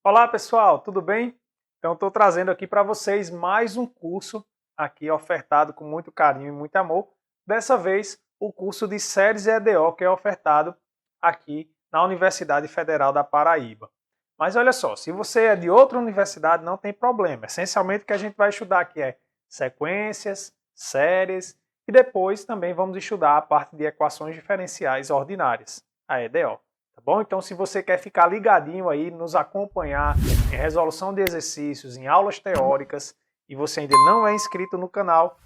Olá pessoal, tudo bem? Então estou trazendo aqui para vocês mais um curso aqui ofertado com muito carinho e muito amor. Dessa vez o curso de Séries EDO que é ofertado aqui na Universidade Federal da Paraíba. Mas olha só, se você é de outra universidade não tem problema. Essencialmente o que a gente vai estudar aqui é sequências, séries e depois também vamos estudar a parte de equações diferenciais ordinárias, a EDO. Tá bom? Então, se você quer ficar ligadinho aí, nos acompanhar em resolução de exercícios, em aulas teóricas, e você ainda não é inscrito no canal,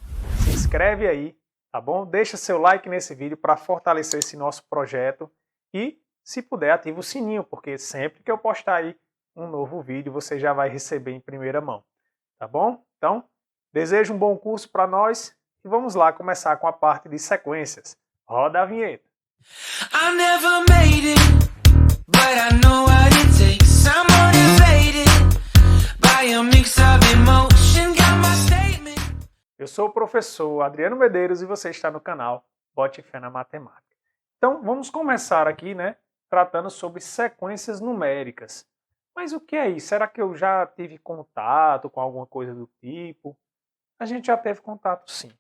se inscreve aí, tá bom? Deixa seu like nesse vídeo para fortalecer esse nosso projeto e, se puder, ativa o sininho, porque sempre que eu postar aí um novo vídeo, você já vai receber em primeira mão, tá bom? Então, desejo um bom curso para nós e vamos lá começar com a parte de sequências. Roda a vinheta! I never made it, but I know what it takes. I'm motivated by a mix of emotion. Got my statement. Eu sou o professor Adriano Medeiros e você está no canal Bote Fé na Matemática. Então, vamos começar aqui, né, tratando sobre sequências numéricas. Mas o que é isso? Será que eu já tive contato com alguma coisa do tipo? A gente já teve contato, sim.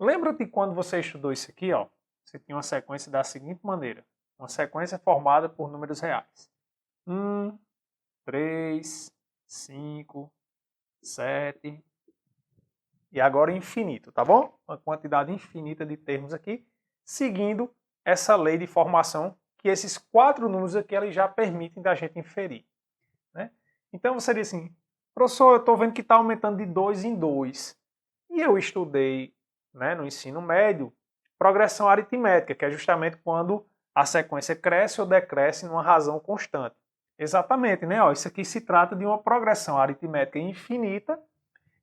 Lembra-te quando você estudou isso aqui, ó? Você tinha uma sequência da seguinte maneira. Uma sequência formada por números reais. 1, 3, 5, 7, e agora infinito, tá bom? Uma quantidade infinita de termos aqui, seguindo essa lei de formação que esses quatro números aqui eles já permitem da gente inferir. Né? Então você diz assim, professor, eu estou vendo que está aumentando de 2 em 2. E eu estudei, né, no ensino médio progressão aritmética, que é justamente quando a sequência cresce ou decresce numa razão constante. Exatamente, né? Ó, isso aqui se trata de uma progressão aritmética infinita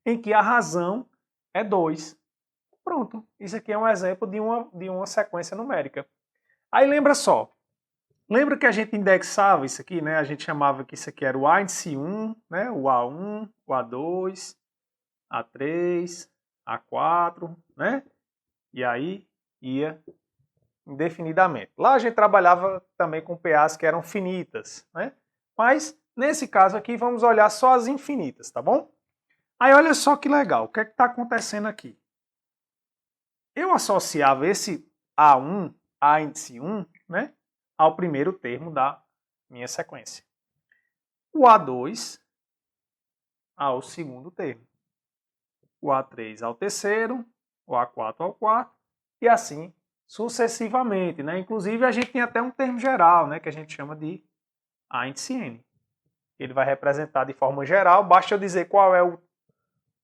em que a razão é 2. Pronto, isso aqui é um exemplo de uma sequência numérica. Aí lembra só, lembra que a gente indexava isso aqui, né? A gente chamava que isso aqui era o índice 1, né? O A1, o A2, A3, A4, né? E aí ia indefinidamente. Lá a gente trabalhava também com PAs que eram finitas, né? Mas nesse caso aqui vamos olhar só as infinitas, tá bom? Aí olha só que legal, o que é que está acontecendo aqui? Eu associava esse A1, A índice 1, né, ao primeiro termo da minha sequência. O A2 ao segundo termo. O A3 ao terceiro, o A4 ao quarto, e assim sucessivamente. Né? Inclusive a gente tem até um termo geral, né, que a gente chama de A índice N. Ele vai representar de forma geral, basta eu dizer qual é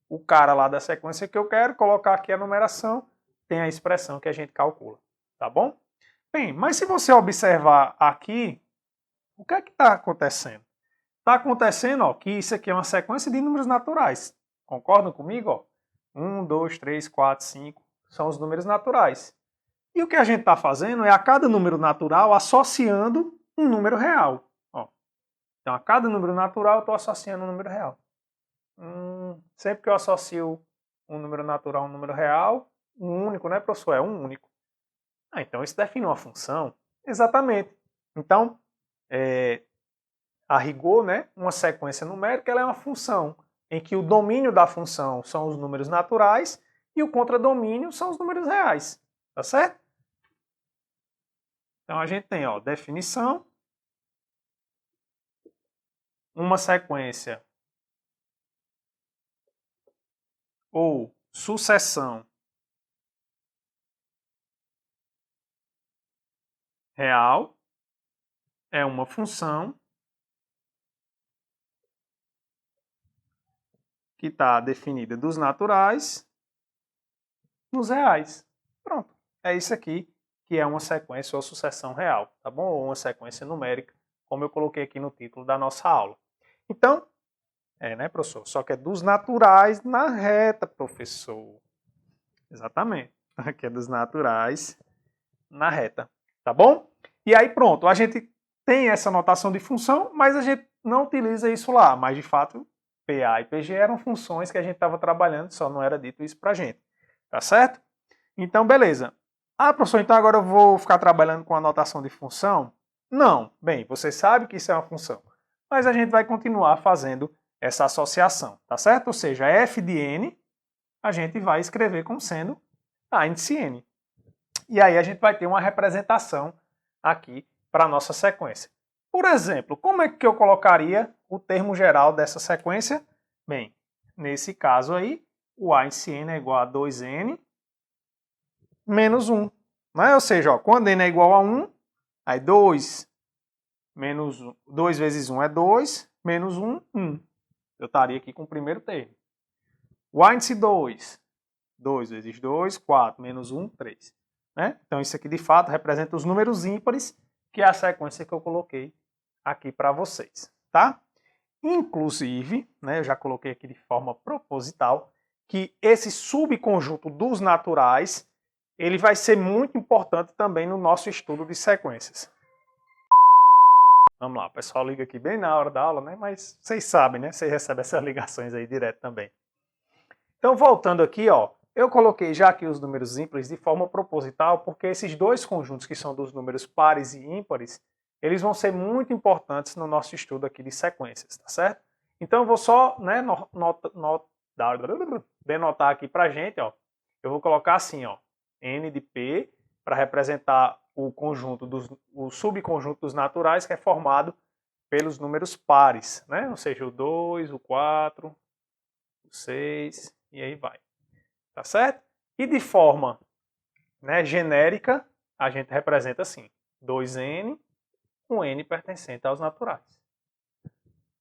o cara lá da sequência que eu quero, colocar aqui a numeração, tem a expressão que a gente calcula, tá bom? Bem, mas se você observar aqui, o que é que está acontecendo? Está acontecendo ó, que isso aqui é uma sequência de números naturais. Concordam comigo? Ó? 1, 2, 3, 4, 5 são os números naturais. E o que a gente está fazendo é a cada número natural associando um número real. Ó. Então, a cada número natural eu estou associando um número real. Sempre que eu associo um número natural a um número real, um único, né, professor? É um único. Então isso define uma função? Exatamente. Então, a rigor, né, uma sequência numérica ela é uma função em que o domínio da função são os números naturais e o contradomínio são os números reais. Tá certo? Então a gente tem, ó, definição, uma sequência ou sucessão real é uma função que está definida dos naturais nos reais. Pronto. É isso aqui que é uma sequência ou sucessão real, tá bom? Ou uma sequência numérica, como eu coloquei aqui no título da nossa aula. Então, né, professor? Só que é dos naturais na reta, professor. Exatamente. Aqui é dos naturais na reta, tá bom? E aí pronto, a gente tem essa notação de função, mas a gente não utiliza isso lá. Mas de fato, PA e PG eram funções que a gente estava trabalhando, só não era dito isso pra gente. Tá certo? Então, beleza. Ah, professor, então agora eu vou ficar trabalhando com a notação de função? Não. Bem, você sabe que isso é uma função. mas a gente vai continuar fazendo essa associação, tá certo? Ou seja, f de n a gente vai escrever como sendo a índice n. E aí a gente vai ter uma representação aqui para a nossa sequência. Por exemplo, como é que eu colocaria o termo geral dessa sequência? Bem, nesse caso aí, o a índice n é igual a 2n menos 1. Né? Ou seja, ó, quando n é igual a 1, aí 2 menos 1, 2 vezes 1 é 2, menos 1, 1. Eu estaria aqui com o primeiro termo. O índice 2, 2 vezes 2, 4, menos 1, 3. Né? Então isso aqui de fato representa os números ímpares, que é a sequência que eu coloquei aqui para vocês. Tá? Inclusive, né, eu já coloquei aqui de forma proposital, que esse subconjunto dos naturais, ele vai ser muito importante também no nosso estudo de sequências. Vamos lá, o pessoal liga aqui bem na hora da aula, né? Mas vocês sabem, né? Vocês recebem essas ligações aí direto também. Então, voltando aqui, ó, eu coloquei já aqui os números ímpares de forma proposital, porque esses dois conjuntos que são dos números pares e ímpares, eles vão ser muito importantes no nosso estudo aqui de sequências, tá certo? Então, eu vou só, né, denotar aqui pra gente, ó. Eu vou colocar assim, ó, n de p, para representar o conjunto o subconjunto dos naturais, que é formado pelos números pares, né? Ou seja, o 2, o 4, o 6, e aí vai. Tá certo? E de forma, né, genérica, a gente representa assim, 2n com n pertencente aos naturais.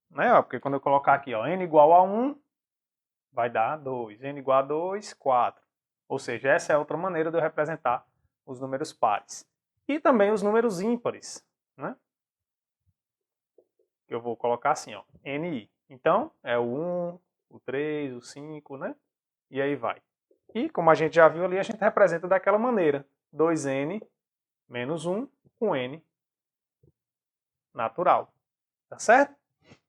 Né? Ó, porque quando eu colocar aqui, ó, n igual a 1, vai dar 2. N igual a 2, 4. Ou seja, essa é outra maneira de eu representar os números pares. E também os números ímpares, né? Eu vou colocar assim, ó, NI. Então, é o 1, o 3, o 5, né? E aí vai. E, como a gente já viu ali, a gente representa daquela maneira. 2n menos 1 com n natural. Tá certo?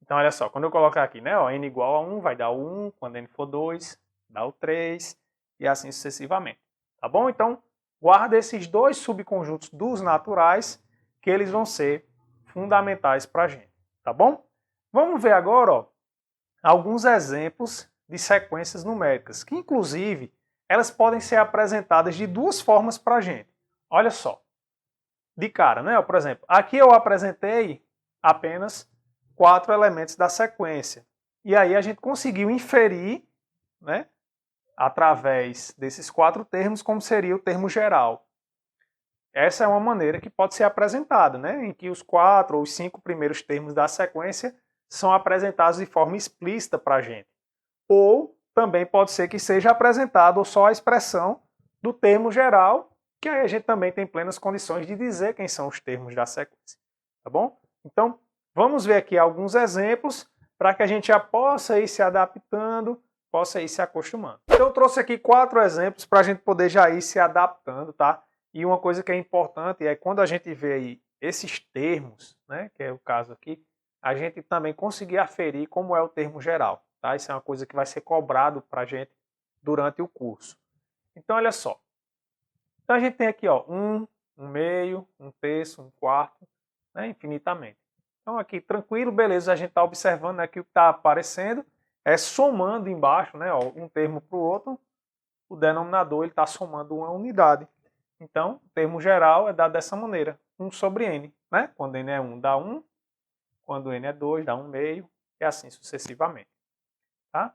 Então, olha só, quando eu colocar aqui, né, ó, n igual a 1, vai dar o 1, quando n for 2, dá o 3, e assim sucessivamente. Tá bom? Então, guarda esses dois subconjuntos dos naturais, que eles vão ser fundamentais para a gente. Tá bom? Vamos ver agora, ó, alguns exemplos de sequências numéricas, que inclusive elas podem ser apresentadas de duas formas para a gente. Olha só, de cara, né? Por exemplo, aqui eu apresentei apenas 4 elementos da sequência. E aí a gente conseguiu inferir, né, através desses 4 termos, como seria o termo geral. Essa é uma maneira que pode ser apresentada, né, em que os 4 ou os 5 primeiros termos da sequência são apresentados de forma explícita para a gente. Ou também pode ser que seja apresentado só a expressão do termo geral, que aí a gente também tem plenas condições de dizer quem são os termos da sequência. Tá bom? Então, vamos ver aqui alguns exemplos para que a gente já possa ir se adaptando, possa ir se acostumando. Então, eu trouxe aqui 4 exemplos para a gente poder já ir se adaptando, tá? E uma coisa que é importante é quando a gente vê aí esses termos, né, que é o caso aqui, a gente também conseguir aferir como é o termo geral, tá? Isso é uma coisa que vai ser cobrado para a gente durante o curso. Então, olha só. Então, a gente tem aqui, ó, 1, 1 meio, 1 terço, 1 quarto, né, infinitamente. Então, aqui, tranquilo, beleza, a gente está observando, né, que o que está aparecendo é somando embaixo, né, ó, um termo para o outro, o denominador está somando uma unidade. Então, o termo geral é dado dessa maneira, 1 sobre n. Né? Quando n é 1, dá 1. Quando n é 2, dá 1 meio, e assim sucessivamente. Tá?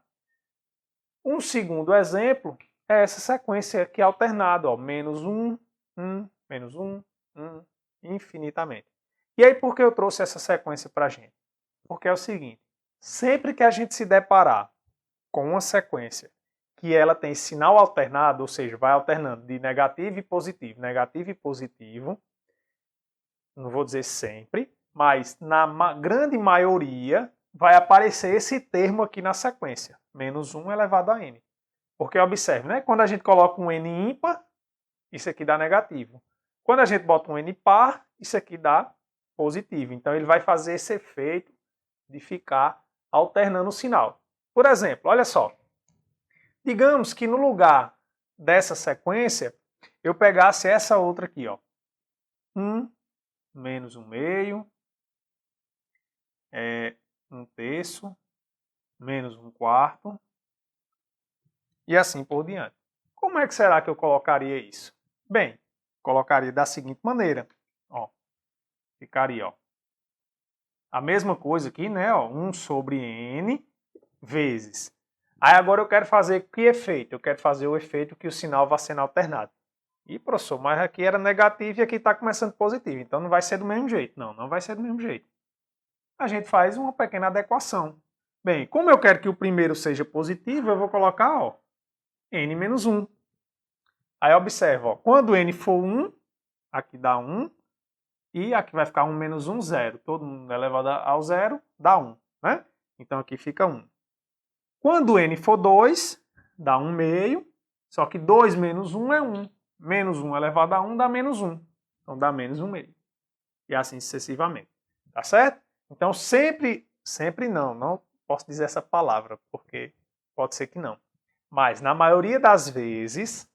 Um segundo exemplo é essa sequência aqui alternada, ó, menos 1, 1, menos 1, 1, infinitamente. E aí, por que eu trouxe essa sequência para a gente? Porque é o seguinte, sempre que a gente se deparar com uma sequência que ela tem sinal alternado, ou seja, vai alternando de negativo e positivo, não vou dizer sempre, mas na grande maioria vai aparecer esse termo aqui na sequência, menos 1 elevado a n. Porque observe, né? Quando a gente coloca um n ímpar, isso aqui dá negativo. Quando a gente bota um n par, isso aqui dá positivo. Então ele vai fazer esse efeito de ficar alternando o sinal. Por exemplo, olha só. Digamos que no lugar dessa sequência, eu pegasse essa outra aqui, ó. 1 menos 1 meio, 1/3, menos 1/4, e assim por diante. Como é que será que eu colocaria isso? Bem, colocaria da seguinte maneira, ó, ficaria, ó, a mesma coisa aqui, né, ó, 1 sobre n vezes. Aí agora eu quero fazer que efeito? Eu quero fazer o efeito que o sinal vai sendo alternado. E, professor, mas aqui era negativo e aqui está começando positivo, então não vai ser do mesmo jeito. Não, não vai ser do mesmo jeito. A gente faz uma pequena adequação. Bem, como eu quero que o primeiro seja positivo, eu vou colocar, ó, n menos 1. Aí observa, ó, quando n for 1, aqui dá 1, e aqui vai ficar 1 menos 1, 0. Todo mundo elevado ao 0, dá 1, né? Então aqui fica 1. Quando n for 2, dá 1 meio, só que 2 menos 1 é 1. Menos 1 elevado a 1 dá menos 1. Então dá menos 1 meio. E assim sucessivamente. Tá certo? Então sempre não posso dizer essa palavra, porque pode ser que não. Mas na maioria das vezes,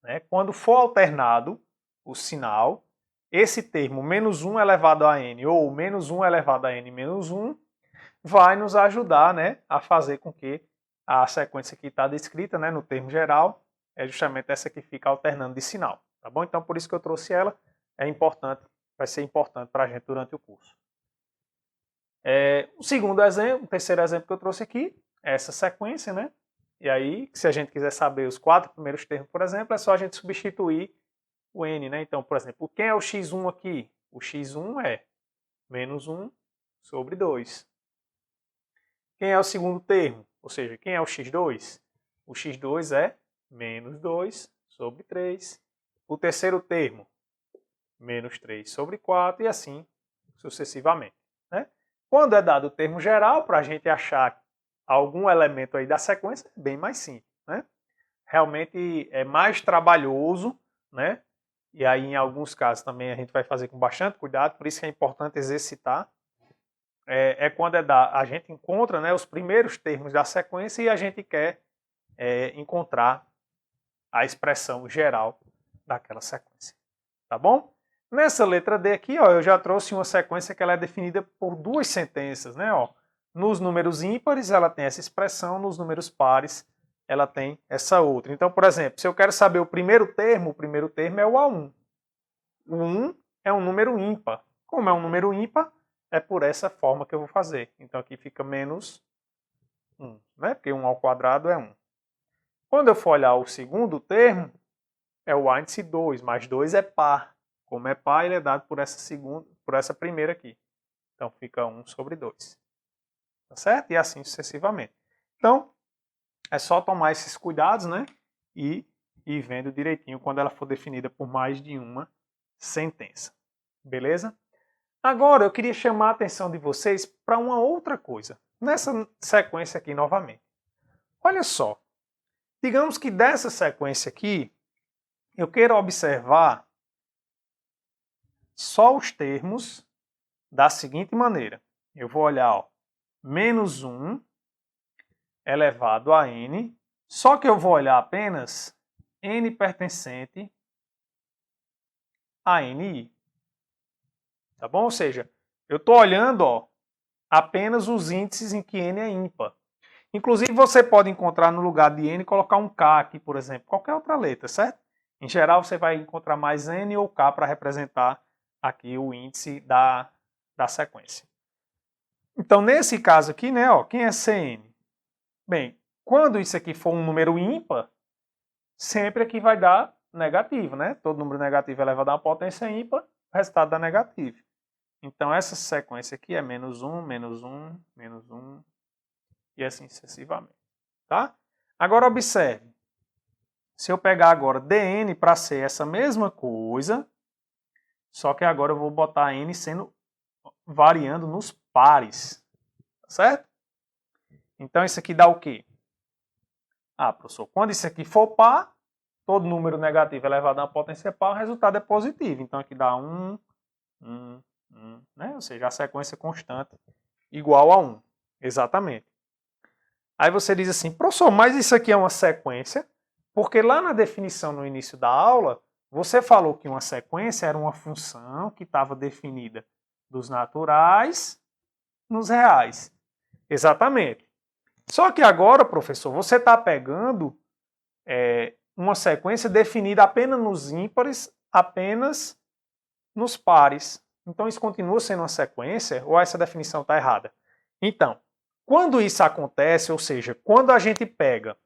né, quando for alternado o sinal, esse termo menos 1 elevado a n ou menos 1 elevado a n menos 1 vai nos ajudar, né, a fazer com que a sequência que está descrita, né, no termo geral é justamente essa que fica alternando de sinal. Tá bom? Então por isso que eu trouxe ela, é importante, vai ser importante para a gente durante o curso. O segundo exemplo, o terceiro exemplo que eu trouxe aqui, é essa sequência, né? E aí, se a gente quiser saber os 4 primeiros termos, por exemplo, é só a gente substituir o n, né? Então, por exemplo, quem é o x1 aqui? O x1 é menos 1 sobre 2. Quem é o segundo termo? Ou seja, quem é o x2? O x2 é menos 2 sobre 3. O terceiro termo, menos 3 sobre 4 e assim sucessivamente, né? Quando é dado o termo geral, para a gente achar algum elemento aí da sequência, é bem mais simples, né? Realmente é mais trabalhoso, né? E aí em alguns casos também a gente vai fazer com bastante cuidado, por isso que é importante exercitar. Quando a gente encontra, né, os primeiros termos da sequência e a gente quer encontrar a expressão geral daquela sequência. Tá bom? Nessa letra D aqui, ó, eu já trouxe uma sequência que ela é definida por 2 sentenças, né? Ó. Nos números ímpares ela tem essa expressão, nos números pares ela tem essa outra. Então, por exemplo, se eu quero saber o primeiro termo é o A1. O 1 é um número ímpar. Como é um número ímpar, é por essa forma que eu vou fazer. Então aqui fica menos 1, né? Porque 1 ao quadrado é 1. Quando eu for olhar o segundo termo, é o A índice 2, mas 2 é par. Como é par, ele é dado por essa primeira aqui. Então fica 1 sobre 2. Tá certo? E assim sucessivamente. Então, é só tomar esses cuidados, né? E ir vendo direitinho quando ela for definida por mais de uma sentença. Beleza? Agora eu queria chamar a atenção de vocês para uma outra coisa. Nessa sequência aqui novamente. Olha só. Digamos que dessa sequência aqui, eu quero observar só os termos da seguinte maneira. Eu vou olhar, ó, menos 1 elevado a n, só que eu vou olhar apenas n pertencente a ni. Tá bom? Ou seja, eu estou olhando, ó, apenas os índices em que n é ímpar. Inclusive, você pode encontrar no lugar de n, colocar um k aqui, por exemplo, qualquer outra letra, certo? Em geral, você vai encontrar mais n ou k para representar aqui o índice da sequência. Então, nesse caso aqui, né, ó, quem é Cn? Bem, quando isso aqui for um número ímpar, sempre aqui vai dar negativo, né? Todo número negativo elevado a uma potência ímpar, o resultado dá negativo. Então, essa sequência aqui é menos 1, menos 1, menos 1, e assim sucessivamente. Tá? Agora, observe. Se eu pegar agora dn para ser essa mesma coisa, só que agora eu vou botar n variando nos pares. Certo? Então, isso aqui dá o quê? Ah, professor, quando isso aqui for par, todo número negativo elevado a uma potência par, o resultado é positivo. Então, aqui dá 1, 1, 1, né? Ou seja, a sequência constante igual a 1. Exatamente. Aí você diz assim, professor, mas isso aqui é uma sequência? Porque lá na definição no início da aula, você falou que uma sequência era uma função que estava definida dos naturais nos reais. Exatamente. Só que agora, professor, você está pegando uma sequência definida apenas nos ímpares, apenas nos pares. Então, isso continua sendo uma sequência ou essa definição está errada? Então, quando isso acontece, ou seja, quando a gente pega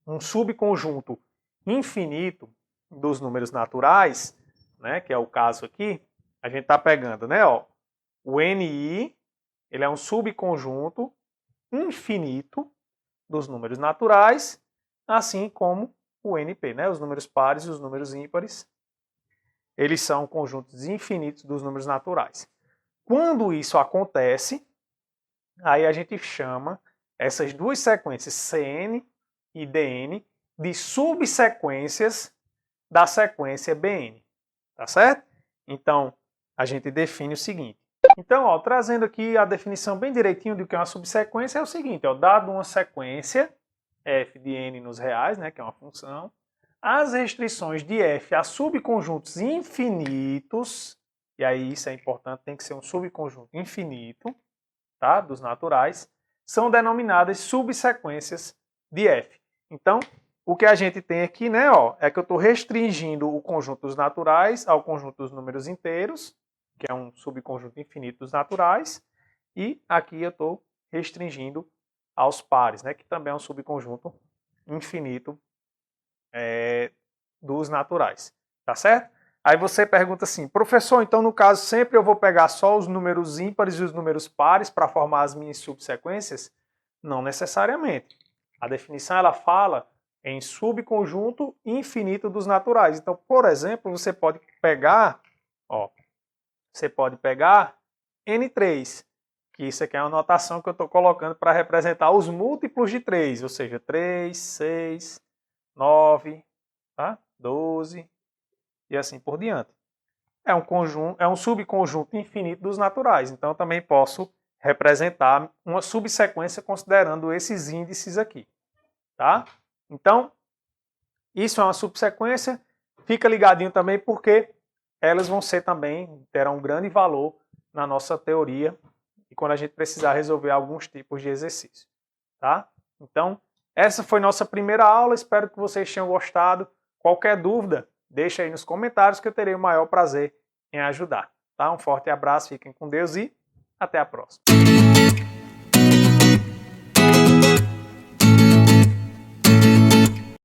um subconjunto infinito dos números naturais, né, que é o caso aqui, a gente está pegando, né, ó, o NI, ele é um subconjunto infinito dos números naturais, assim como o NP, né, os números pares e os números ímpares, eles são conjuntos infinitos dos números naturais. Quando isso acontece, aí a gente chama essas duas sequências CN e DN de subsequências da sequência BN, tá certo? Então, a gente define o seguinte. Então, ó, trazendo aqui a definição bem direitinho do que é uma subsequência, é o seguinte, ó, dado uma sequência f de n nos reais, né, que é uma função, as restrições de f a subconjuntos infinitos, e aí isso é importante, tem que ser um subconjunto infinito, tá, dos naturais, são denominadas subsequências de f. Então, o que a gente tem aqui, né, ó, é que eu estou restringindo o conjunto dos naturais ao conjunto dos números inteiros, que é um subconjunto infinito dos naturais, e aqui eu estou restringindo aos pares, né, que também é um subconjunto infinito dos naturais, tá certo? Aí você pergunta assim, professor, então no caso sempre eu vou pegar só os números ímpares e os números pares para formar as minhas subsequências? Não necessariamente. A definição ela fala em subconjunto infinito dos naturais. Então, por exemplo, você pode pegar, ó, N3, que isso aqui é uma notação que eu estou colocando para representar os múltiplos de 3, ou seja, 3, 6, 9, tá? 12 e assim por diante. É um subconjunto infinito dos naturais, então eu também posso representar uma subsequência considerando esses índices aqui, tá? Então, isso é uma subsequência, fica ligadinho também porque elas vão ser também, terão um grande valor na nossa teoria e quando a gente precisar resolver alguns tipos de exercício, tá? Então, essa foi nossa primeira aula, espero que vocês tenham gostado. Qualquer dúvida, deixa aí nos comentários que eu terei o maior prazer em ajudar, tá? Um forte abraço, fiquem com Deus e até a próxima.